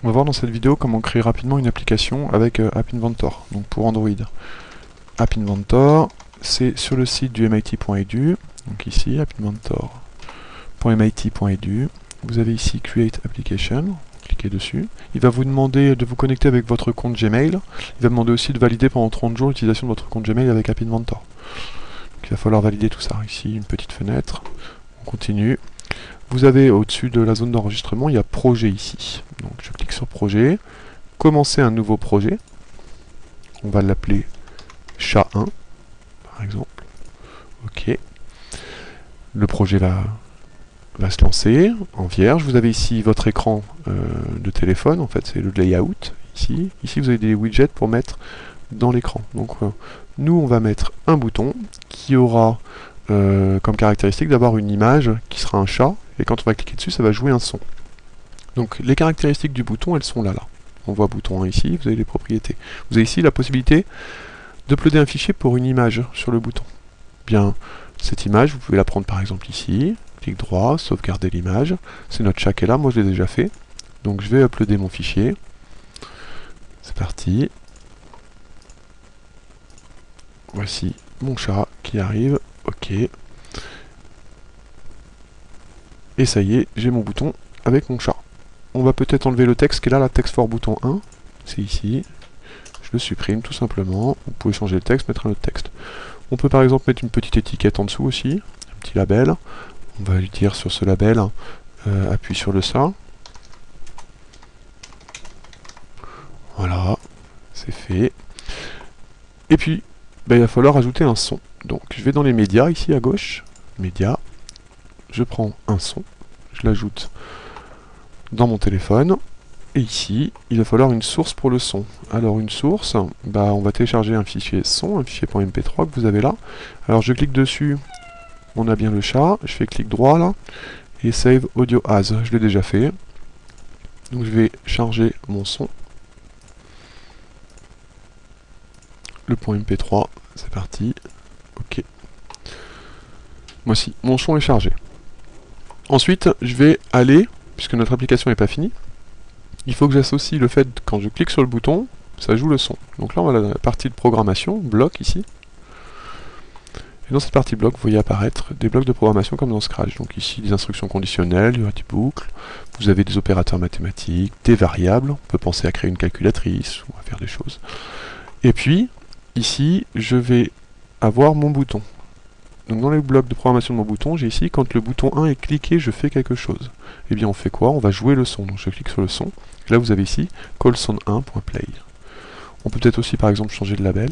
On va voir dans cette vidéo comment créer rapidement une application avec App Inventor, donc pour Android. App Inventor, c'est sur le site du MIT.edu, donc ici, appinventor.mit.edu. Vous avez ici Create Application, cliquez dessus. Il va vous demander de vous connecter avec votre compte Gmail. Il va demander aussi de valider pendant 30 jours l'utilisation de votre compte Gmail avec App Inventor. Donc, il va falloir valider tout ça. Ici, une petite fenêtre. On continue. Vous avez au-dessus de la zone d'enregistrement, il y a projet ici. Donc je clique sur projet, commencer un nouveau projet. On va l'appeler chat1, par exemple. Ok. Le projet va se lancer en vierge. Vous avez ici votre écran de téléphone, en fait c'est le layout ici. Ici vous avez des widgets pour mettre dans l'écran. Donc nous on va mettre un bouton qui aura comme caractéristique d'avoir une image qui sera un chat, et quand on va cliquer dessus ça va jouer un son. Donc les caractéristiques du bouton elles sont là. On voit bouton 1 ici, vous avez les propriétés. Vous avez ici la possibilité d'uploader un fichier pour une image sur le bouton. Bien, cette image, vous pouvez la prendre par exemple ici, clic droit, sauvegarder l'image. C'est notre chat qui est là, moi je l'ai déjà fait. Donc je vais uploader mon fichier. C'est parti. Voici mon chat qui arrive. Ok. Et ça y est, j'ai mon bouton avec mon chat. On va peut-être enlever le texte qui est là, la text for bouton 1. C'est ici. Je le supprime tout simplement. Vous pouvez changer le texte, mettre un autre texte. On peut par exemple mettre une petite étiquette en dessous aussi, un petit label. On va lui dire sur ce label, appuie sur le ça. Voilà, c'est fait. Et puis, il va falloir ajouter un son. Donc je vais dans les médias, ici à gauche, médias, je prends un son, je l'ajoute dans mon téléphone, et ici, il va falloir une source pour le son. Alors une source, on va télécharger un fichier son, un fichier .mp3 que vous avez là. Alors je clique dessus, on a bien le chat, je fais clic droit là, et Save Audio As, je l'ai déjà fait. Donc je vais charger mon son. Le .mp3, c'est parti. Ok. Voici, mon son est chargé. Ensuite, je vais aller, puisque notre application n'est pas finie, il faut que j'associe le fait que quand je clique sur le bouton, ça joue le son. Donc là, on va à la partie de programmation, bloc ici. Et dans cette partie bloc, vous voyez apparaître des blocs de programmation comme dans Scratch. Donc ici, des instructions conditionnelles, il y aura des boucles, vous avez des opérateurs mathématiques, des variables, on peut penser à créer une calculatrice ou à faire des choses. Et puis, ici, je vais avoir mon bouton. Donc dans les blocs de programmation de mon bouton, j'ai ici, quand le bouton 1 est cliqué, je fais quelque chose. Et bien on fait quoi? On va jouer le son. Donc je clique sur le son. Et là vous avez ici, callSound1.play. On peut peut-être aussi par exemple changer de label.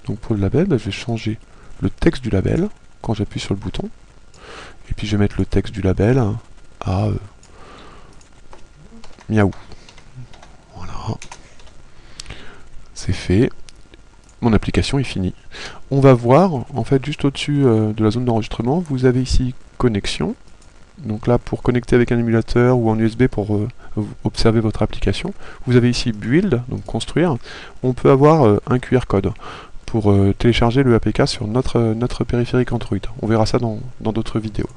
Donc pour le label, je vais changer le texte du label quand j'appuie sur le bouton. Et puis je vais mettre le texte du label à miaou. Voilà. C'est fait. Mon application est finie. On va voir, en fait, juste au-dessus de la zone d'enregistrement, vous avez ici connexion. Donc là, pour connecter avec un émulateur ou en USB pour observer votre application. Vous avez ici build, donc construire. On peut avoir un QR code pour télécharger le APK sur notre périphérique Android. On verra ça dans d'autres vidéos.